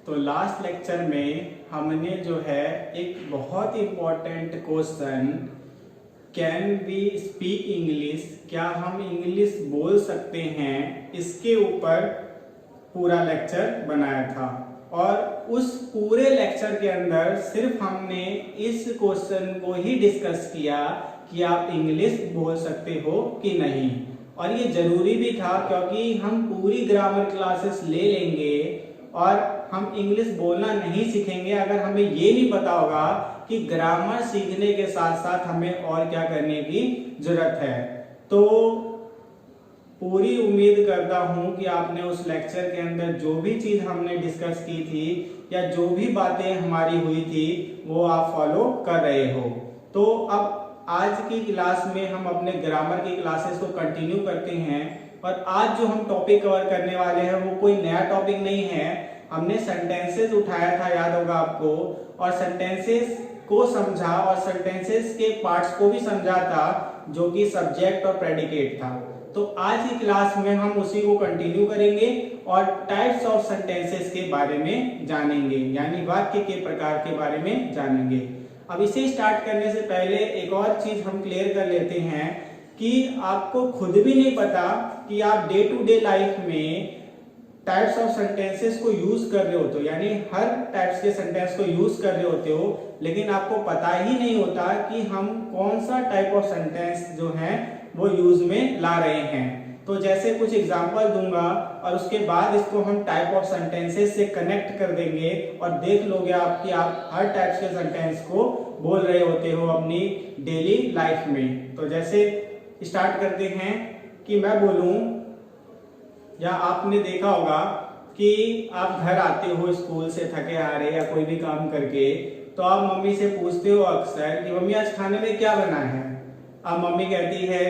तो last lecture में हमने जो है एक बहुत important question, can we speak English, क्या हम इंग्लिश बोल सकते हैं, इसके ऊपर पूरा लेक्चर बनाया था। और उस पूरे लेक्चर के अंदर सिर्फ हमने इस क्वेश्चन को ही डिस्कस किया कि आप इंग्लिश बोल सकते हो कि नहीं। और ये जरूरी भी था क्योंकि हम पूरी ग्रामर क्लासेस ले लेंगे और हम इंग्लिश बोलना नहीं सीखेंगे अगर हमें ये नहीं पता होगा कि ग्रामर सीखने के साथ साथ हमें और क्या करने की जरूरत है। तो पूरी उम्मीद करता हूं कि आपने उस लेक्चर के अंदर जो भी चीज हमने डिस्कस की थी या जो भी बातें हमारी हुई थी वो आप फॉलो कर रहे हो। तो अब आज की क्लास में हम अपने ग्रामर की क्लासेस को कंटिन्यू करते हैं और आज जो हम टॉपिक कवर करने वाले हैं वो कोई नया टॉपिक नहीं है। हमने सेंटेंसेस उठाया था, याद होगा आपको, और सेंटेंसेस को समझा और सेंटेंसेस के पार्ट्स को भी समझा था जो कि सब्जेक्ट और प्रेडिकेट था। तो आज की क्लास में हम उसी को कंटिन्यू करेंगे और टाइप्स ऑफ सेंटेंसेस के बारे में जानेंगे, यानी वाक्य के प्रकार के बारे में जानेंगे। अब इसे स्टार्ट करने से पहले एक और चीज हम क्लियर कर लेते हैं कि आपको खुद भी नहीं पता कि आप डे टू डे लाइफ में टाइप्स ऑफ सेंटेंसेस को यूज कर रहे होते हो, यानी हर टाइप्स के सेंटेंस को यूज कर रहे होते हो, लेकिन आपको पता ही नहीं होता कि हम कौन सा टाइप ऑफ सेंटेंस जो है वो यूज में ला रहे हैं। तो जैसे कुछ एग्जांपल दूंगा और उसके बाद इसको हम टाइप ऑफ सेंटेंसेस से कनेक्ट कर देंगे और देख लोगे आप कि आप हर टाइप्स के सेंटेंस को बोल रहे होते हो अपनी डेली लाइफ में। तो जैसे स्टार्ट करते हैं कि मैं बोलूं, या आपने देखा होगा कि आप घर आते हो स्कूल से थके आ रहे या कोई भी काम करके, तो आप मम्मी से पूछते हो अक्सर कि मम्मी आज खाने में क्या बना है। अब मम्मी कहती है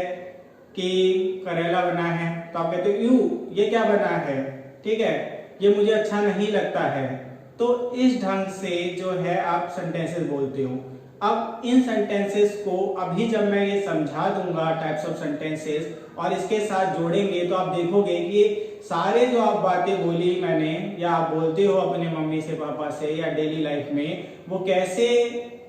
कि करेला बना है, तो आप कहते हो यू ये क्या बना है, ठीक है, ये मुझे अच्छा नहीं लगता है। तो इस ढंग से जो है आप सेंटेंसेस बोलते हो। अब इन सेंटेंसेस को अभी जब मैं ये समझा दूंगा टाइप्स ऑफ सेंटेंसेस और इसके साथ जोड़ेंगे तो आप देखोगे कि सारे जो आप बातें बोली मैंने या आप बोलते हो अपने मम्मी से पापा से या डेली लाइफ में, वो कैसे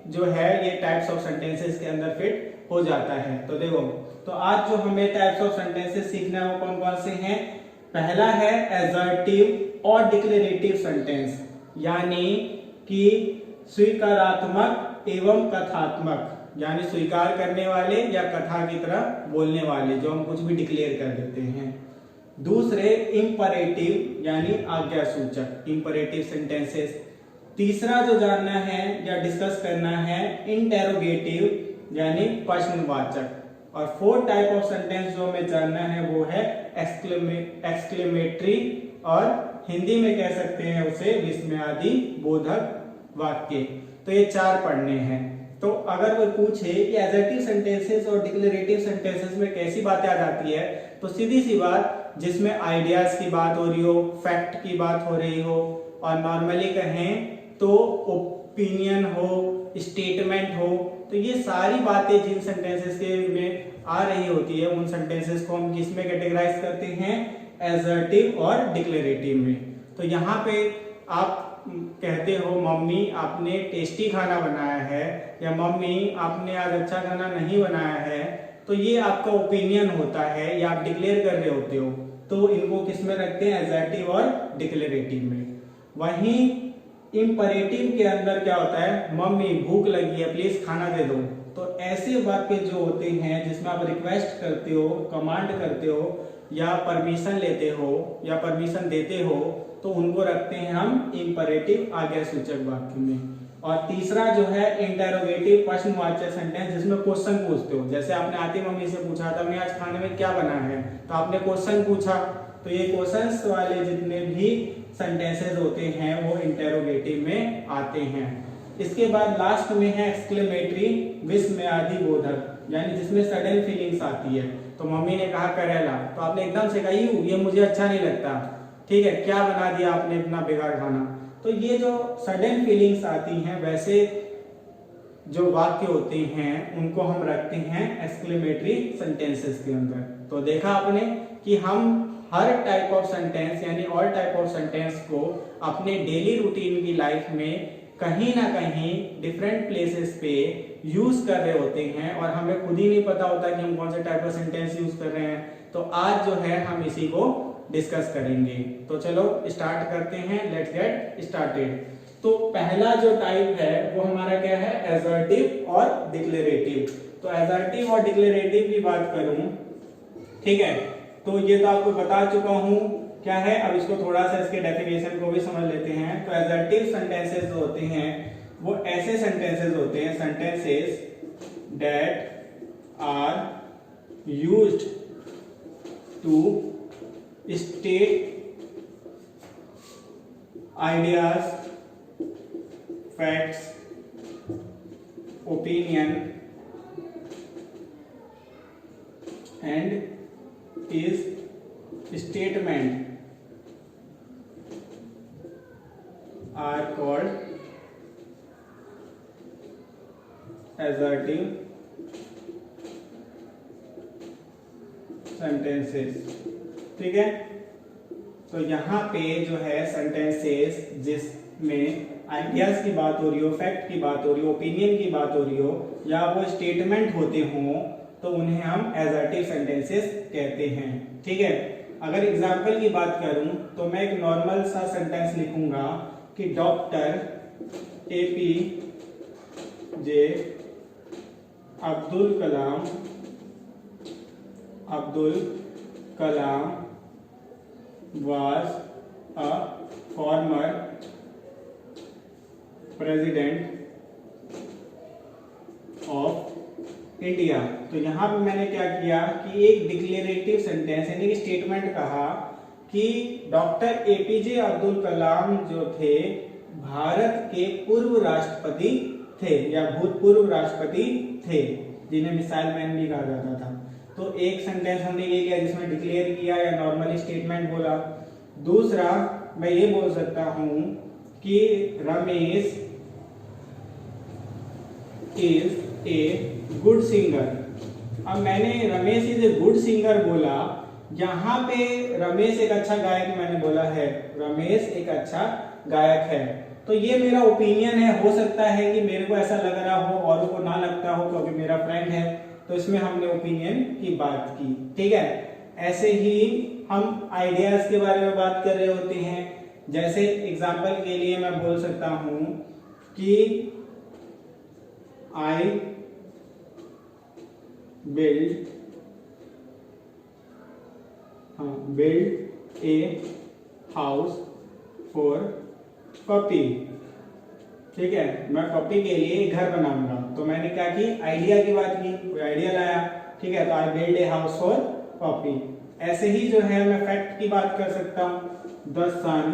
जो है ये टाइप्स ऑफ सेंटेंसेस के अंदर फिट हो जाता है। तो देखो, तो आज जो हमें टाइप्स ऑफ सेंटेंसेस सीखना है वो कौन कौन से हैं। पहला है एसर्टिव और डिक्लेरेटिव सेंटेंस, यानी कि स्वीकारात्मक एवं कथात्मक, यानी स्वीकार करने वाले या कथा की तरह बोलने वाले, जो हम कुछ भी डिक्लेयर कर देते हैं। दूसरे इंपरेटिव यानी आज्ञा सूचक, इंपरेटिव सेंटेंसेस। तीसरा जो जानना है या डिस्कस करना है इंटेरोगेटिव यानी प्रश्नवाचक। और फोर्थ टाइप ऑफ सेंटेंस जो हमें जानना है वो है एक्सक्लेमेटरी, और हिंदी में कह सकते हैं उसे विस्मयादि बोधक वाक्य। तो ये चार पढ़ने हैं। तो अगर वो पूछे कि एडजेक्टिव सेंटेंसेस और डिक्लेरेटिव सेंटेंसेस में कैसी बातें आ जाती है, तो सीधी सी बात, जिसमें आइडियाज की बात हो रही हो, फैक्ट की बात हो रही हो, और नॉर्मली कहें तो ओपिनियन हो, स्टेटमेंट हो, तो ये सारी बातें जिन सेंटेंसेस के में आ रही होती है उन सेंटेंसेस को हम किस में कैटेगराइज करते हैं, एसर्टिव और डिक्लेरेटिव में। तो यहाँ पे आप कहते हो मम्मी आपने टेस्टी खाना बनाया है, या मम्मी आपने आज अच्छा खाना नहीं बनाया है, तो ये आपका ओपिनियन होता है या आप डिक्लेयर कर रहे होते हो। तो इनको किस में रखते हैं, एसर्टिव और डिक्लेरेटिव में। वहीं इंपरेटिव के अंदर क्या होता है, मम्मी भूख लगी है प्लीज खाना दे दो। तो ऐसे वाक्य जो होते हैं जिसमें आप रिक्वेस्ट करते हो, कमांड करते हो, या परमिशन लेते हो या परमिशन देते हो, तो उनको रखते हैं हम इंपरेटिव आज्ञा सूचक वाक्य में। और तीसरा जो है इंटेरोगेटिव प्रश्नवाचक सेंटेंस, जिसमें क्वेश्चन पूछते हो। जैसे आपने आती मम्मी से पूछा था मैं आज खाने में क्या बना है, तो आपने क्वेश्चन पूछा। तो ये क्वेश्चंस वाले जितने भी सेंटेंसेस होते हैं वो इंटेरोगेटिव में आते हैं। इसके बाद लास्ट में है एक्सक्लेमेटरी विस्मयादि बोधक, यानी जिसमें सडन फीलिंग्स आती है। तो मम्मी ने कहा करेला, तो आपने एकदम से कहा ये मुझे अच्छा नहीं लगता, ठीक है, क्या बना दिया आपने इतना बेकार खाना। तो ये जो सडन फीलिंग्स आती हैं, वैसे जो वाक्य होते हैं उनको हम रखते हैं एक्सक्लेमेटरी सेंटेंसेस के अंदर। तो देखा आपने कि हम हर टाइप ऑफ सेंटेंस यानी ऑल टाइप ऑफ सेंटेंस को अपने डेली रूटीन की लाइफ में कहीं ना कहीं डिफरेंट प्लेसेस पे यूज कर रहे होते हैं और हमें खुद ही नहीं पता होता कि हम कौन से टाइप ऑफ सेंटेंस यूज कर रहे हैं। तो आज जो है हम इसी को डिस्कस करेंगे। तो चलो स्टार्ट करते हैं, लेट्स गेट स्टार्टेड। तो पहला जो टाइप है वो हमारा क्या है, एसर्टिव और डिक्लेरेटिव। तो एसर्टिव और डिक्लेरेटिव की बात करूं, ठीक है, तो ये तो आपको बता चुका हूं क्या है। अब इसको थोड़ा सा इसके डेफिनेशन को भी समझ लेते हैं। तो एसर्टिव सेंटेंसेस जो होते हैं वो ऐसे सेंटेंसेस होते हैं, sentences that are used to state ideas, facts, opinion and is statement are called assertive sentences। ठीक है, तो यहाँ पे जो है सेंटेंसेस जिसमें आइडियाज की बात हो रही हो, फैक्ट की बात हो रही हो, ओपिनियन की बात हो रही हो या वो स्टेटमेंट होते हों तो उन्हें हम एसर्टिव सेंटेंसेस कहते हैं। ठीक है, अगर एग्जाम्पल की बात करूं तो मैं एक नॉर्मल सा सेंटेंस लिखूंगा कि doctor APJ Abdul Kalam was a former president of India. तो यहां पे मैंने क्या किया कि एक डिक्लेरेटिव सेंटेंस यानी कि स्टेटमेंट कहा कि डॉक्टर APJ अब्दुल कलाम जो थे भारत के पूर्व राष्ट्रपति थे या भूतपूर्व राष्ट्रपति थे, जिन्हें मिसाइल मैन भी कहा जाता था। तो एक सेंटेंस हमने ये लिया जिसमें डिक्लेयर किया या नॉर्मली स्टेटमेंट बोला। दूसरा मैं ये बोल सकता हूं कि Ramesh is a good singer. अब मैंने Ramesh is a good singer बोला, यहाँ पे रमेश एक अच्छा गायक मैंने बोला है, रमेश एक अच्छा गायक है। तो ये मेरा ओपिनियन है, हो सकता है कि मेरे को ऐसा लग रहा हो और को ना लगता हो क्योंकि मेरा फ्रेंड है, तो इसमें हमने ओपिनियन की बात की। ठीक है, ऐसे ही हम आइडियाज के बारे में बात कर रहे होते हैं। जैसे एग्जाम्पल के लिए मैं बोल सकता हूं कि आई build a house for puppy। ठीक है, मैं पपी के लिए घर बनाऊंगा। तो मैंने क्या की, आइडिया की बात की, कोई आइडिया लाया। ठीक है, तो I build a house for puppy. ऐसे ही जो है मैं फैक्ट की बात कर सकता हूं, the sun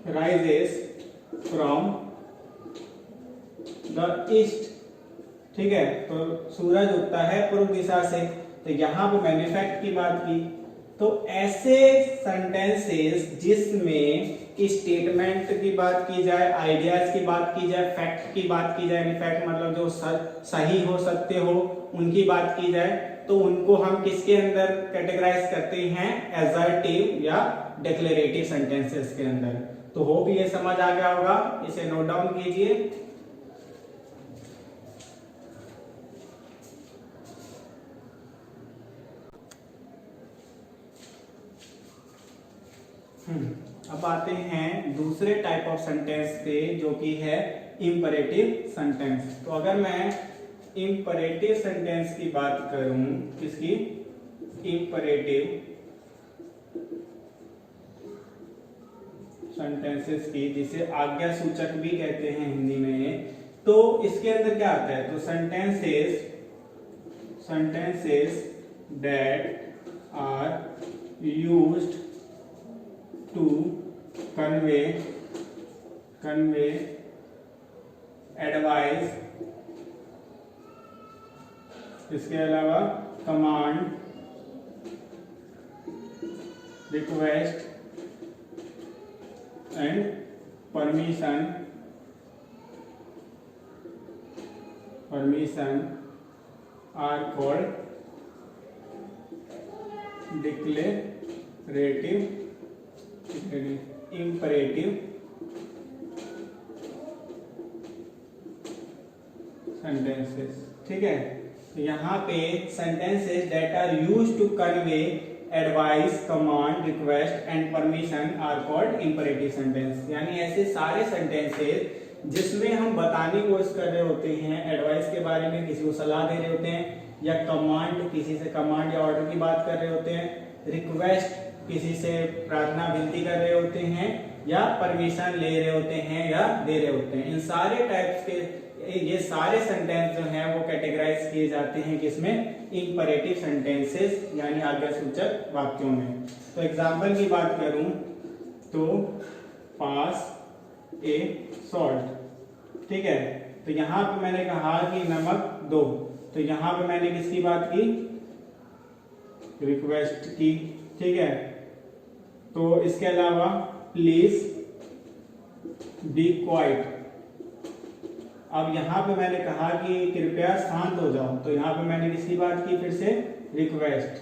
rises from the east. ठीक है, तो सूरज उगता है पूर्व दिशा से। तो यहां पे मैंने फैक्ट की बात की। तो ऐसे सेंटेंसेस जिसमें स्टेटमेंट की बात की जाए, आइडियाज की बात की जाए, फैक्ट की बात की जाए, फैक्ट मतलब जो सही हो सकते हो उनकी बात की जाए, तो उनको हम किसके अंदर कैटेगराइज करते हैं, एसर्टिव या डिक्लेरेटिव सेंटेंसेस के अंदर। तो होप ये समझ आ गया होगा, इसे नोट डाउन कीजिए। अब आते हैं दूसरे टाइप ऑफ सेंटेंस पे जो कि है इंपरेटिव सेंटेंस। तो अगर मैं इंपरेटिव सेंटेंस की बात करूं, किसकी, इंपरेटिव सेंटेंसेस की, जिसे आज्ञा सूचक भी कहते हैं हिंदी में, तो इसके अंदर क्या आता है, तो sentences that are used to convey advice, इसके अलावा command, request and permission are called declarative imperative sentences। ठीक है, तो यहाँ पे sentences that are used to convey advice, command, request and permission are called imperative sentence। यानी ऐसे सारे sentences जिसमें हम बताने की कोशिश कर रहे होते हैं, एडवाइस के बारे में किसी को सलाह दे रहे होते हैं, या कमांड किसी से कमांड या ऑर्डर की बात कर रहे होते हैं, रिक्वेस्ट किसी से प्रार्थना विनती कर रहे होते हैं, या परमिशन ले रहे होते हैं या दे रहे होते हैं, इन सारे टाइप्स के ये सारे सेंटेंस जो हैं वो कैटेगराइज किए जाते हैं किसमें, इंपरेटिव सेंटेंसेस यानी आज्ञासूचक वाक्यों में। तो एग्जांपल की बात करूं तो पास ए सॉल्ट, ठीक है, तो यहाँ पे मैंने कहा कि नमक दो, तो यहाँ पे मैंने किसकी बात की, रिक्वेस्ट की, ठीक है। तो इसके अलावा प्लीज बी क्वाइट, अब यहाँ पे मैंने कहा कि कृपया शांत हो जाओ, तो यहाँ पे मैंने किसकी बात की, फिर से रिक्वेस्ट।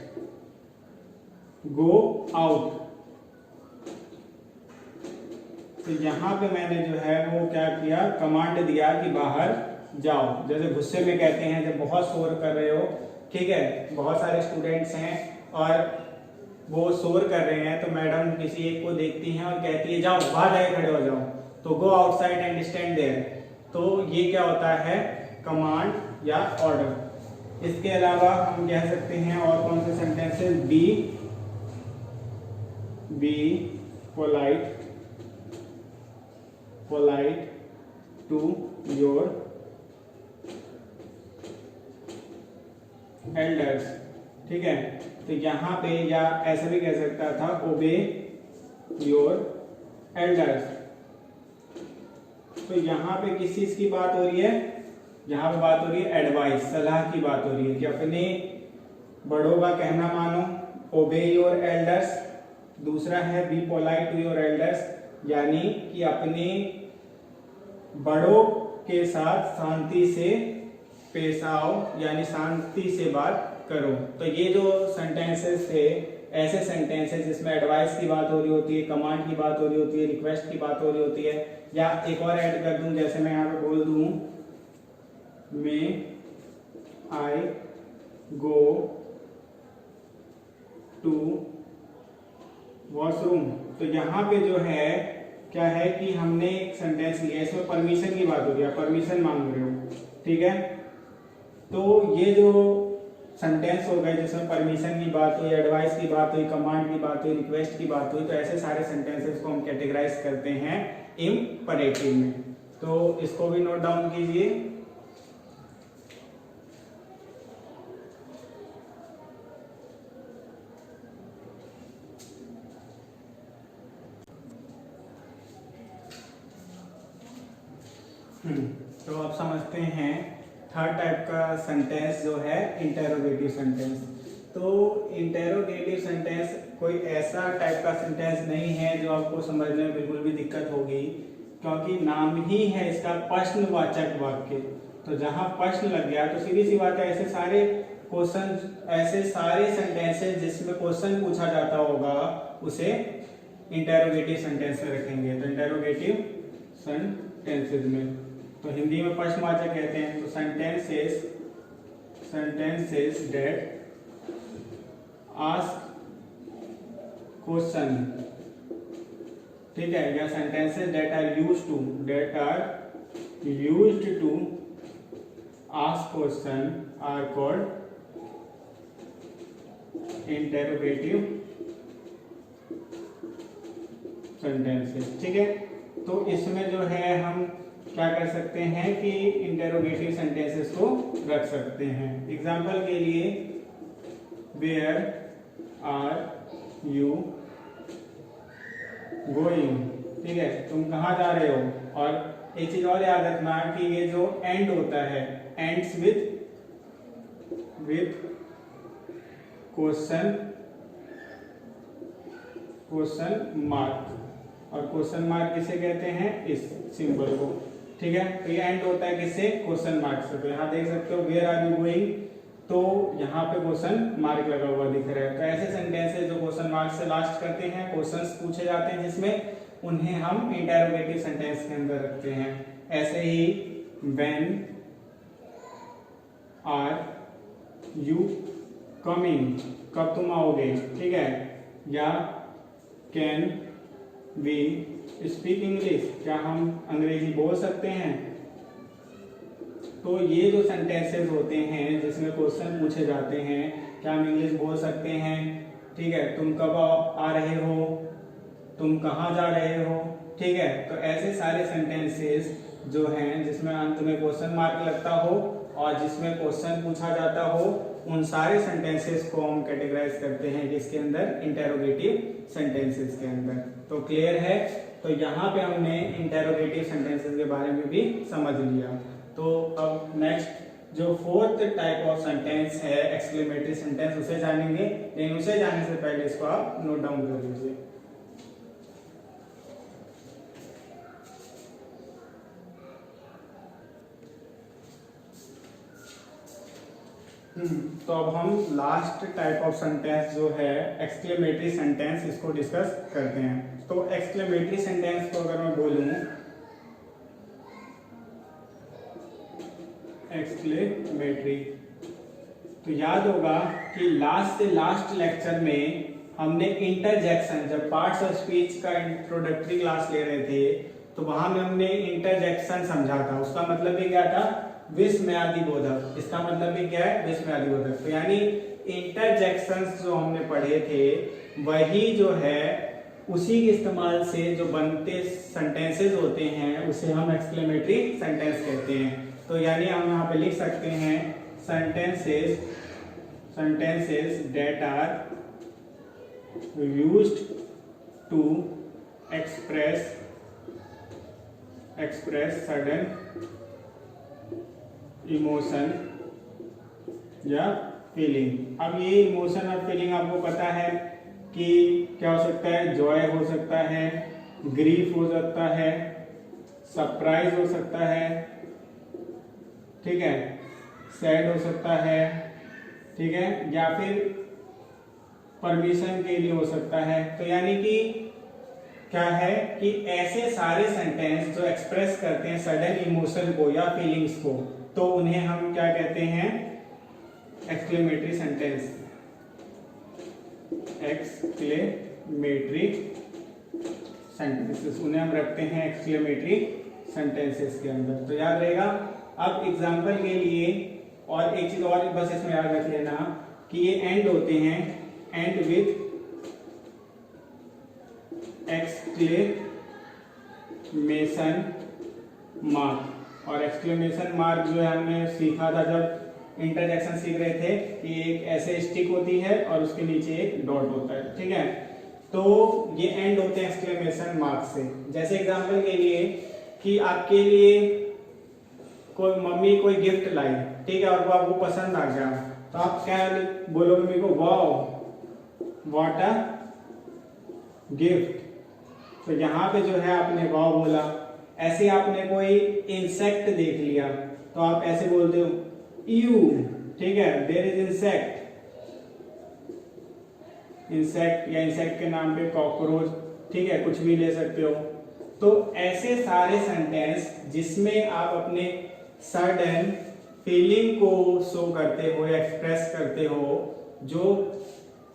गो आउट, तो यहाँ पे मैंने जो है वो क्या किया, कमांड दिया कि बाहर जाओ। जैसे गुस्से में कहते हैं जब बहुत शोर कर रहे हो, ठीक है, बहुत सारे स्टूडेंट्स हैं और वो शोर कर रहे हैं, तो मैडम किसी एक को देखती हैं और कहती है जाओ बाहर जाके खड़े हो जाओ, तो go outside and stand there. तो ये क्या होता है, कमांड या ऑर्डर। इसके अलावा हम कह सकते हैं और कौन से sentences, be polite to your elders, ठीक है। तो यहाँ पे या ऐसा भी कह सकता था, ओबे योर एल्डर्स। तो यहाँ पे किस चीज की बात हो रही है, यहाँ पे बात हो रही है एडवाइस, सलाह की बात हो रही है कि अपने बड़ों का कहना मानो, ओबे योर एल्डर्स। दूसरा है be polite to your elders, यानी कि अपने बड़ों के साथ शांति से पेश आओ, यानी शांति से बात करो। तो ये जो सेंटेंसेस थे, ऐसे सेंटेंसेस जिसमें एडवाइस की बात हो रही होती है, कमांड की बात हो रही होती है, रिक्वेस्ट की बात हो रही होती है, या एक और ऐड कर दूं, जैसे मैं यहाँ पे बोल दूं मे आई गो टू वॉशरूम, तो यहाँ पे जो है क्या है कि हमने एक सेंटेंस लिया, इसमें परमिशन की बात हो रही है, परमिशन मांग रहे हो, ठीक है। तो ये जो सेंटेंस हो गए जिसमें परमिशन की बात हुई, एडवाइस की बात हुई, कमांड की बात हुई, रिक्वेस्ट की बात हुई, तो ऐसे सारे सेंटेंसेस को हम कैटेगराइज करते हैं इम्परेटिव में। तो इसको भी नोट डाउन कीजिए। तो अब समझते हैं थर्ड टाइप का सेंटेंस जो है इंटेरोगेटिव सेंटेंस। तो इंटेरोगेटिव सेंटेंस कोई ऐसा टाइप का सेंटेंस नहीं है जो आपको समझने में बिल्कुल भी दिक्कत होगी, क्योंकि नाम ही है इसका प्रश्नवाचक वाक्य। तो जहां प्रश्न लग गया तो सीधी सी बात है, ऐसे सारे क्वेश्चन, ऐसे सारे सेंटेंसेस जिसमें क्वेश्चन पूछा जाता होगा उसे इंटेरोगेटिव सेंटेंस में रखेंगे। तो इंटेरोगेटिव सेंटेंसेस में तो हिंदी में प्रश्नवाचक कहते हैं। तो सेंटेंसेस दैट आस्क क्वेश्चन, ठीक है, या sentences that are used to ask question are called interrogative sentences, ठीक है। तो इसमें जो है हम क्या कर सकते हैं कि इंटेरोगेटिव सेंटेंसेस को रख सकते हैं। एग्जाम्पल के लिए, वेयर आर यू गोइंग, ठीक है, तुम कहाँ जा रहे हो। और एक चीज और याद रखना कि ये जो एंड होता है, एंड्स विथ क्वेश्चन मार्क, और क्वेश्चन मार्क किसे कहते हैं, इस सिंबल को, ठीक है। तो ये एंड होता है किससे, क्वेश्चन मार्क से। तो यहाँ देख सकते हो वेयर आर यू गोइंग, तो यहाँ पे क्वेश्चन मार्क लगा हुआ दिख रहा है। तो ऐसे सेंटेंसेस जो क्वेश्चन मार्क पार्ट से लास्ट करते हैं, क्वेश्चंस पूछे जाते हैं जिसमें उन्हें हम इंटरोगेटिव सेंटेंस के अंदर रखते हैं। ऐसे he when are you coming, कब तुम आओगे, ठीक है, या कैन वी स्पीक इंग्लिश, क्या हम अंग्रेजी बोल सकते हैं। तो ये जो सेंटेंसेस होते हैं जिसमें क्वेश्चन पूछे जाते हैं, क्या हम इंग्लिश बोल सकते हैं, ठीक है, तुम कब आ रहे हो, तुम कहाँ जा रहे हो, ठीक है। तो ऐसे सारे सेंटेंसेस जो हैं जिसमें अंत में क्वेश्चन मार्क लगता हो और जिसमें क्वेश्चन पूछा जाता हो, उन सारे सेंटेंसेस को हम कैटेगराइज करते हैं किसके अंदर, इंटेरोगेटिव सेंटेंसेस के अंदर। तो क्लियर है। तो यहाँ पे हमने इंटेरोगेटिव सेंटेंसेस के बारे में भी समझ लिया। तो अब नेक्स्ट जो फोर्थ टाइप ऑफ सेंटेंस है एक्सक्लेमेटरी सेंटेंस, उसे जानेंगे। लेकिन उसे जानने से पहले इसको आप नोट डाउन कर लीजिए। तो अब हम लास्ट टाइप ऑफ सेंटेंस जो है एक्सक्लेमेटरी सेंटेंस, इसको डिस्कस करते हैं। तो एक्सक्लेमेटरी सेंटेंस को अगर मैं बोलूं, एक्सक्लेमेटरी, तो याद होगा कि लास्ट से लास्ट लेक्चर में हमने इंटरजेक्शन, जब पार्ट्स ऑफ स्पीच का इंट्रोडक्टरी क्लास ले रहे थे तो वहां में हमने इंटरजेक्शन समझा था। उसका मतलब भी क्या था, विस्मयादि बोधक। इसका मतलब भी क्या है, विस्मयादि बोधक। तो यानी इंटरजेक्शंस जो हमने पढ़े थे वही जो है उसी के इस्तेमाल से जो बनते सेंटेंसेस होते हैं उसे हम एक्सक्लेमेटरी सेंटेंस कहते हैं। तो यानी हम यहाँ पे लिख सकते हैं sentences that are used to express sudden emotion या फीलिंग। अब ये इमोशन और फीलिंग आपको पता है कि क्या हो सकता है, जॉय हो सकता है, ग्रीफ हो सकता है, सरप्राइज हो सकता है, ठीक है, सैड हो सकता है, ठीक है, या फिर परमिशन के लिए हो सकता है। तो यानी कि क्या है कि ऐसे सारे सेंटेंस जो एक्सप्रेस करते हैं सडन इमोशन को या फीलिंग्स को, तो उन्हें हम क्या कहते हैं, एक्सक्लेमेटरी सेंटेंस। एक्सक्लेमेटरी सेंटेंसेस, उन्हें हम रखते हैं एक्सक्लेमेटरी सेंटेंसेस के अंदर। तो याद रहेगा। अब एग्जांपल के लिए और एक चीज और बस इसमें याद रख लेना कि ये एंड होते हैं, एंड विथ एक्सक्लेमेशन मार्क। और एक्सक्लेमेशन मार्क जो है हमने सीखा था जब इंटरजेक्शन सीख रहे थे कि एक ऐसे स्टिक होती है और उसके नीचे एक डॉट होता है, ठीक है। तो ये एंड होते हैं एक्सक्लेमेशन मार्क से। जैसे एग्जांपल के लिए कि आपके लिए कोई मम्मी कोई गिफ्ट लाई, ठीक है, और वो आपको पसंद आ गया, तो आप क्या बोलोगे मम्मी को, वाओ व्हाट अ गिफ्ट। तो यहाँ पे जो है आपने वाओ बोला। ऐसे आपने कोई इंसेक्ट देख लिया तो आप ऐसे बोलते हो यू, ठीक है, देयर इज इंसेक्ट। इंसेक्ट या इंसेक्ट के नाम पे कॉकरोच, ठीक है, कुछ भी ले सकते हो। तो ऐसे सारे सेंटेंस जिसमें आप अपने सडन फीलिंग को शो करते हो या एक्सप्रेस करते हो, जो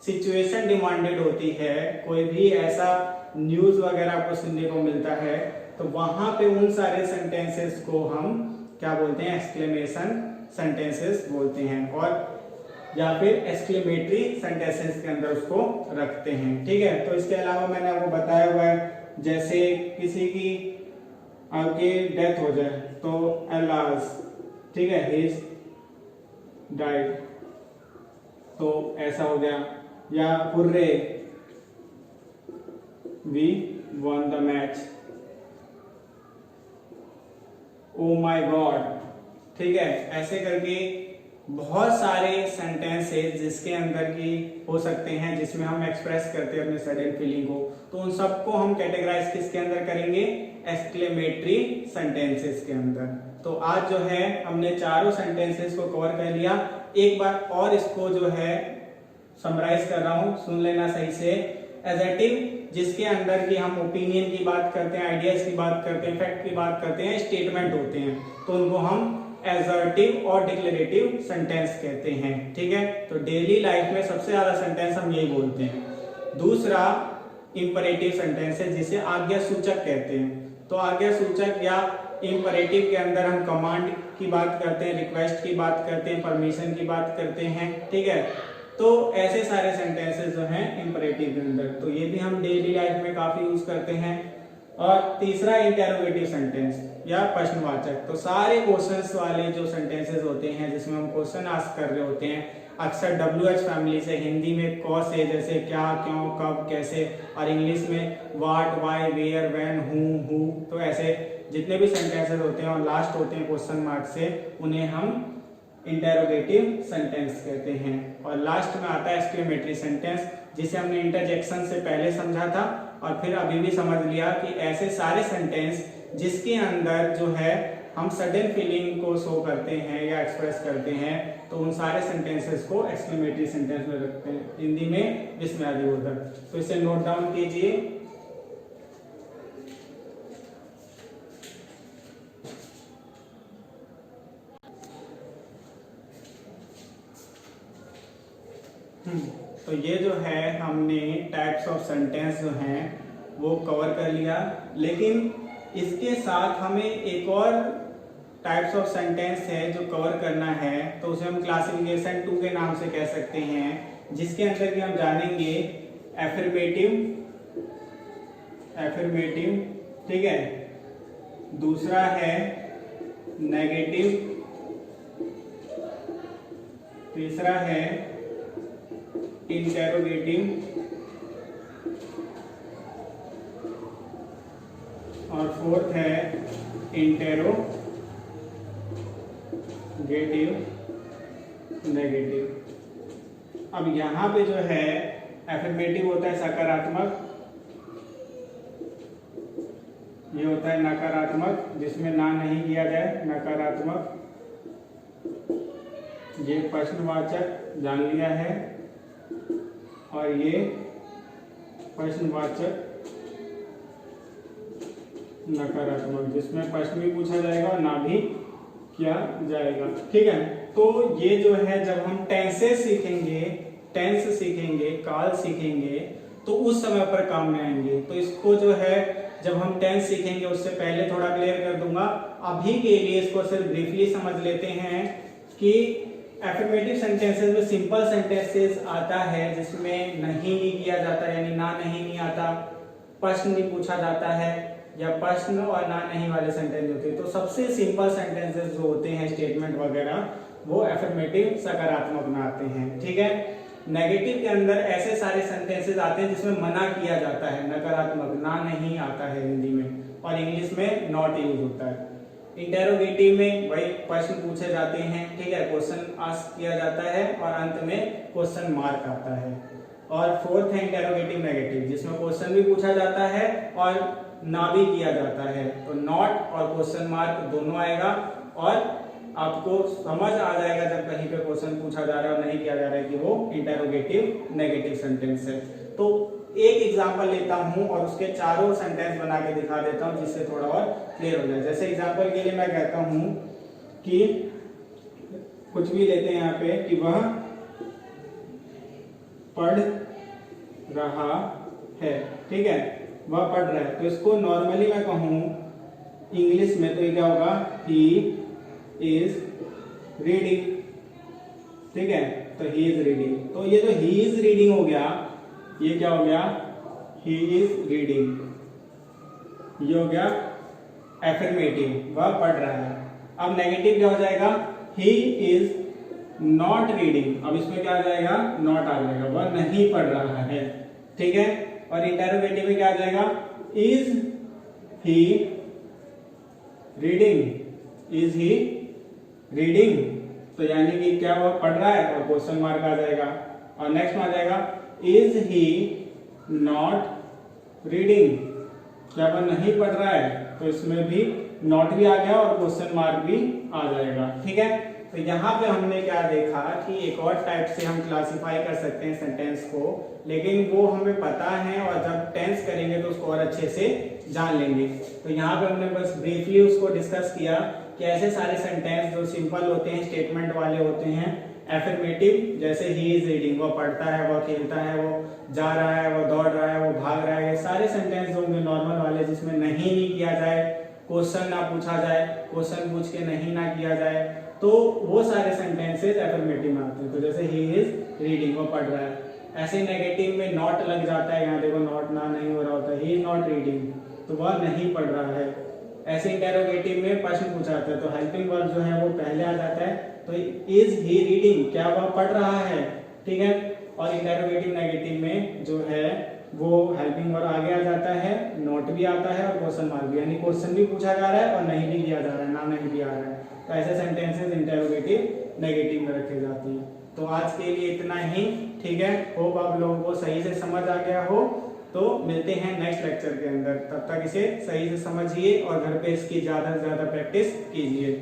सिचुएशन डिमांडेड होती है, कोई भी ऐसा न्यूज वगैरह आपको सुनने को मिलता है, तो वहां पे उन सारे सेंटेंसेस को हम क्या बोलते हैं, एक्सक्लेमेशन सेंटेंसेस बोलते हैं, और या फिर एक्सक्लेमेटरी सेंटेंसेस के अंदर उसको रखते हैं, ठीक है। तो इसके अलावा मैंने आपको बताया हुआ है, जैसे किसी की आपकी डेथ हो जाए तो अलास, ठीक है, ही इज डाइड, तो ऐसा हो गया। या hurray we won the match, oh my God, ठीक है। ऐसे करके बहुत सारे सेंटेंसेस जिसके अंदर की हो सकते हैं, जिसमें हम एक्सप्रेस करते हैं अपने सडन फीलिंग को, तो उन सबको हम कैटेगराइज किसके अंदर करेंगे, एक्सक्लेमेटरी सेंटेंसेस के अंदर। तो आज जो है हमने चारों सेंटेंसेस को कवर कर लिया। एक बार और इसको जो है समराइज कर रहा हूँ, सुन लेना सही से। एडजेक्टिव जिसके अंदर की हम ओपिनियन की बात करते हैं, आइडियाज की बात करते हैं, फैक्ट की बात करते हैं, स्टेटमेंट होते हैं, तो उनको हम एसर्टिव और डिक्लेरेटिव सेंटेंस कहते हैं। ठीक है, तो डेली लाइफ में सबसे ज्यादा सेंटेंस हम यही बोलते हैं। दूसरा इंपरेटिव सेंटेंस है जिसे आज्ञा सूचक कहते हैं। तो आज्ञा सूचक या इंपरेटिव के अंदर हम कमांड की बात करते हैं, रिक्वेस्ट की बात करते हैं, परमिशन की बात करते हैं। ठीक है, तो ऐसे सारे सेंटेंसेस जो हैं इंपरेटिव के अंदर, तो ये भी हम डेली लाइफ में काफी यूज करते हैं। और तीसरा इंटेरोगेटिव सेंटेंस या प्रश्नवाचक, तो सारे क्वेश्चंस वाले जो सेंटेंसेस होते हैं जिसमें हम क्वेश्चन आस्क कर रहे होते हैं, अक्सर WH फैमिली से, हिंदी में क से, जैसे क्या, क्यों, कब, कैसे, और इंग्लिश में what, why, where, when, who, तो ऐसे जितने भी सेंटेंसेस होते हैं और लास्ट होते हैं क्वेश्चन मार्क से, उन्हें हम इंटेरोगेटिव सेंटेंस कहते हैं। और लास्ट में आता है एक्सक्लेमेटरी सेंटेंस, जिसे हमने इंटरजेक्शन से पहले समझा था और फिर अभी भी समझ लिया कि ऐसे सारे सेंटेंस जिसके अंदर जो है हम सडन फीलिंग को शो करते हैं या एक्सप्रेस करते हैं, तो उन सारे सेंटेंसेस को एक्सक्लेमेटरी सेंटेंस में रखते हैं, हिंदी में विस्मयादिबोधक। तो इसे नोट डाउन कीजिए। तो ये जो है हमने टाइप्स ऑफ सेंटेंस जो हैं वो कवर कर लिया, लेकिन इसके साथ हमें एक और टाइप्स ऑफ सेंटेंस है जो कवर करना है, तो उसे हम क्लासिफिकेशन 2 के नाम से कह सकते हैं, जिसके अंदर कि हम जानेंगे एफर्मेटिव, ठीक है, दूसरा है नेगेटिव, तीसरा है इंटेरोगेटिव, और फोर्थ है इंटेरोगेटिव नेगेटिव। अब यहां पे जो है एफर्मेटिव होता है सकारात्मक, ये होता है नकारात्मक, जिसमें ना नहीं किया जाए, नकारात्मक। ये प्रश्नवाचक जान लिया है, और ये प्रश्नवाचक नकारात्मक, जिसमें प्रश्न भी पूछा जाएगा और ना भी किया जाएगा। ठीक है, तो ये जो है जब हम टेंसेस सीखेंगे, टेंस सीखेंगे, काल सीखेंगे, तो उस समय पर काम में आएंगे। तो इसको जो है जब हम टेंस सीखेंगे उससे पहले थोड़ा क्लियर कर दूंगा। अभी के लिए इसको सिर्फ ब्रीफली समझ लेते हैं कि एफर्मेटिव सेंटेंसेस में सिंपल सेंटेंसेस आता है जिसमें नहीं किया जाता, यानी ना नहीं आता, प्रश्न नहीं पूछा जाता है, या प्रश्न और ना नहीं वाले सेंटेंस होते हैं। तो सबसे सिंपल सेंटेंसेस जो होते हैं, स्टेटमेंट वगैरह, वो एफर्मेटिव सकारात्मक में आते हैं। ठीक है, नेगेटिव के अंदर ऐसे सारे सेंटेंसेस आते हैं जिसमें मना किया जाता है, नकारात्मक, ना नहीं आता है हिंदी में, और इंग्लिश में नॉट यूज होता है। इंटेरोगेटिव में वही प्रश्न पूछे जाते हैं, ठीक है, क्वेश्चन आस्क किया जाता है और अंत में क्वेश्चन मार्क आता है। और फोर्थ है इंटेरोगेटिव नेगेटिव, जिसमें क्वेश्चन भी पूछा जाता है और ना भी किया जाता है, तो नॉट और क्वेश्चन मार्क दोनों आएगा, और आपको समझ आ जाएगा जब कहीं पे क्वेश्चन पूछा जा रहा है और नहीं किया जा रहा है कि वो इंटेरोगेटिव नेगेटिव सेंटेंस है। तो एक एग्जांपल लेता हूं और उसके चारों सेंटेंस बना के दिखा देता हूं, जिससे थोड़ा और क्लियर हो जाए। जैसे एग्जांपल के लिए मैं कहता हूं कि कुछ भी लेते हैं यहाँ पे कि वह पढ़ रहा है, ठीक है, वह पढ़ रहा है। तो इसको नॉर्मली मैं कहूं इंग्लिश में तो ये क्या होगा, ही इज रीडिंग, ठीक है, तो ही इज रीडिंग। तो ये जो ही इज रीडिंग हो गया, ये क्या हो गया, ही इज रीडिंग, ये हो गया एफर्मेटिव, वह पढ़ रहा है। अब नेगेटिव क्या हो जाएगा, ही इज नॉट रीडिंग, अब इसमें क्या आ जाएगा, नॉट आ जाएगा, वह नहीं पढ़ रहा है, ठीक है। और इंटेरोगेटिव में क्या आ जाएगा, is he reading, is he reading, तो यानी कि क्या वह पढ़ रहा है, और क्वेश्चन मार्क आ जाएगा। और नेक्स्ट में आ जाएगा इज ही नॉट रीडिंग, क्या वह नहीं पढ़ रहा है, तो इसमें भी नॉट भी आ गया और क्वेश्चन मार्क भी आ जाएगा, ठीक है। तो यहाँ पे हमने क्या देखा कि एक और टाइप से हम क्लासिफाई कर सकते हैं सेंटेंस को, लेकिन वो हमें पता है और जब टेंस करेंगे तो उसको और अच्छे से जान लेंगे। तो यहाँ पे हमने बस ब्रीफली उसको डिस्कस किया कि ऐसे सारे सेंटेंस जो सिंपल होते हैं, स्टेटमेंट वाले होते हैं, एफर्मेटिव जैसे ही इज रीडिंग, वो पढ़ता है, वो खेलता है, वो जा रहा है, वो दौड़ रहा है, वो भाग रहा है, ये सारे सेंटेंस होंगे नॉर्मल वाले जिसमें नहीं किया जाए, क्वेश्चन ना पूछा जाए, क्वेश्चन पूछ के नहीं ना किया जाए, तो वो सारे सेंटेंसेस एफर्मेटिव में आते हैं। तो जैसे ही इज रीडिंग, वो पढ़ रहा है। ऐसे नेगेटिव में नॉट लग जाता है, यहाँ देखो नॉट ना नहीं हो रहा होता है, ही इज नॉट रीडिंग, तो वह नहीं पढ़ रहा है। ऐसे इंटेरोगेटिव में प्रश्न पूछा जाता है तो हेल्पिंग वर्ब जो है वो पहले आ जाता है, तो इज ही रीडिंग, क्या वह पढ़ रहा है, ठीक है। और इंटेरोगेटिव नेगेटिव में जो है वो हेल्पिंग वर्ब आगे आ जाता है, नॉट भी आता है और क्वेश्चन मार्क भी, यानी क्वेश्चन भी पूछा जा रहा है और नहीं भी किया जा रहा है, ना नहीं भी आ रहा है। तो ऐसे सेंटेंसेस इंटेरोगेटिव नेगेटिव में रखे जाते हैं। तो आज के लिए इतना ही, ठीक है। होप आप लोगों को सही से समझ आ गया हो। तो मिलते हैं नेक्स्ट लेक्चर के अंदर, तब तक इसे सही से समझिए और घर पे इसकी ज़्यादा से ज़्यादा प्रैक्टिस कीजिए।